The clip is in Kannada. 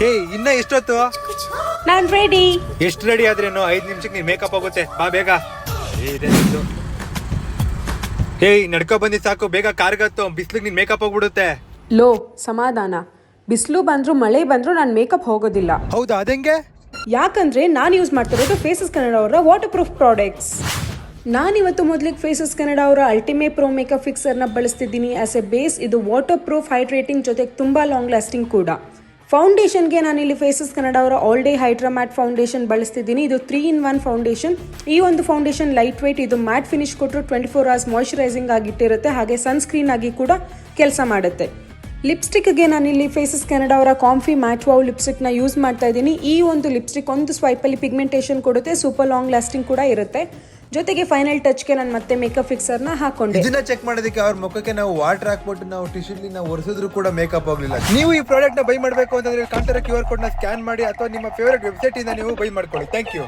ಹೇ ಇನ್ನ ಎಷ್ಟೊತ್ತು? ನಾನ್ ರೆಡಿ. ಎಷ್ಟು ರೆಡಿ ಆದ್ರೇನು 5 ನಿಮಿಷಕ್ಕೆ ನೀನ್ ಮೇಕಪ್ ಆಗುತ್ತೆ, ಬಾ ಬೇಗ. ಹೇ ನಡ್ಕೊ ಬಂದಿ ಸಾಕು, ಬೇಗ ಕಾರ್ಗತ್ತು, ಬಿಸ್ಲಿಗೆ ನಿನ್ ಮೇಕಪ್ ಹೋಗ್ಬಿಡುತ್ತೆ. ಲೋ ಸಮಾಧಾನ, ಬಿಸಿಲು ಬಂದ್ರು ಮಳೆ ಬಂದ್ರು ನಾನು ಮೇಕಪ್ ಹೋಗೋದಿಲ್ಲ. ಹೌದಾ, ಅದಂಗೆ? ಯಾಕಂದ್ರೆ ನಾನು ಯೂಸ್ ಮಾಡ್ತಿರೋದು ಫೇಸಸ್ ಕನ್ನಡ ಅವರ ವಾಟರ್ ಪ್ರೂಫ್ ಪ್ರಾಡಕ್ಟ್ಸ್. ನಾನಿವತ್ತು ಮೊದಲಿಗೆ ಫೇಸಸ್ ಕನ್ನಡ ಅವರ ಅಲ್ಟಿಮೇಟ್ ಪ್ರೋ ಮೇಕಪ್ ಫಿಕ್ಸರ್ನ ಬಳಸ್ತಿದ್ದೀನಿ. ಆಸ್ ಎ ಬೇಸ್ ಇದು ವಾಟರ್ ಪ್ರೂಫ್, ಹೈಡ್ರೇಟಿಂಗ್ ಜೊತೆಗೆ ತುಂಬ ಲಾಂಗ್ ಲಾಸ್ಟಿಂಗ್ ಕೂಡ. ಫೌಂಡೇಶನ್ಗೆ ನಾನಿಲ್ಲಿ ಫೇಸಸ್ ಕನ್ನಡ ಅವರ all day hydra matte foundation ಬಳಸ್ತಿದ್ದೀನಿ. ಇದು 3-in-1 ಫೌಂಡೇಶನ್. ಈ ಒಂದು ಫೌಂಡೇಶನ್ ಲೈಟ್ ವೆಯ್ಟ್, ಇದು ಮ್ಯಾಟ್ ಫಿನಿಶ್ ಕೊಟ್ಟರು 24 hours ಮಾಯ್ಶ್ಚರೈಸಿಂಗ್ ಆಗಿಟ್ಟಿರುತ್ತೆ, ಹಾಗೆ ಸನ್ಸ್ಕ್ರೀನ್ ಆಗಿ ಕೂಡ ಕೆಲಸ ಮಾಡುತ್ತೆ. ಲಿಪ್ಸ್ಟಿಕ್ಗೆ ನಾನಿಲ್ಲಿ ಫೇಸಸ್ ಕನ್ನಡ ಅವರ ಕಾಂಫಿ ಮ್ಯಾಟ್ ವಾವ್ ಲಿಪ್ಸ್ಟಿಕ್ನ ಯೂಸ್ ಮಾಡ್ತಾ ಇದ್ದೀನಿ. ಈ ಒಂದು ಲಿಪ್ಸ್ಟಿಕ್ ಒಂದು ಸ್ವೈಪಲ್ಲಿ ಪಿಗ್ಮೆಂಟೇಷನ್ ಕೊಡುತ್ತೆ, ಸೂಪರ್ ಲಾಂಗ್ ಲಾಸ್ಟಿಂಗ್ ಕೂಡ ಇರುತ್ತೆ. ಜೊತೆಗೆ ಫೈನಲ್ ಟಚ್ಗೆ ನಾನು ಮತ್ತೆ ಮೇಕಪ್ ಫಿಕ್ಸರ್ನ ಹಾಕೊಂಡೆ. ಇದನ್ನ ಚೆಕ್ ಮಾಡೋದಕ್ಕೆ ಅವ್ರ ಮುಖಕ್ಕೆ ನಾವು ವಾಟರ್ ಹಾಕ್ಬಿಟ್ಟು ನಾವು ಟಿಶ್ಯೂಲಿ ನಾವು ಒರೆಸಿದ್ರು ಕೂಡ ಮೇಕಪ್ ಹೋಗ್ಲಿಲ್ಲ. ನೀವು ಈ ಪ್ರಾಡಕ್ಟ್ ನ ಬೈ ಮಾಡಬೇಕು ಅಂತಂದ್ರೆ ಕಾಂತಾರ QR ಕೋಡ್ ನ ಸ್ಕ್ಯಾನ್ ಮಾಡಿ ಅಥವಾ ನಿಮ್ಮ ಫೇವರೇಟ್ ವೆಬ್ಸೈಟ್ ಇಂದ ನೀವು ಬೈ ಮಾಡ್ಕೊಳ್ಳಿ. Thank you.